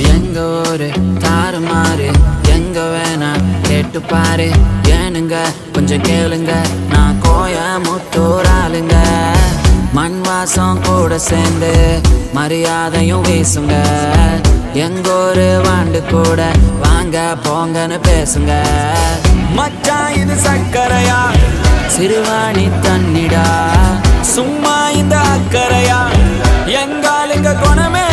எங்க ஊரு தாறுமாறு எங்க வேணா கேட்டு பாரு ஏனுங்க கொஞ்சம் கேளுங்க நான் கோயமுத்தூர் ஆளுங்க மண் வாசம் கூட சேர்ந்து மரியாதையும் வீசுங்க எங்க ஒரு வாண்டு கூட வாங்க போங்கன்னு பேசுங்க மச்சான் இது சக்கரையா சிறுவாணி தண்ணிடா சும்மா இந்த அக்கறையா எங்காலுங்க குணமே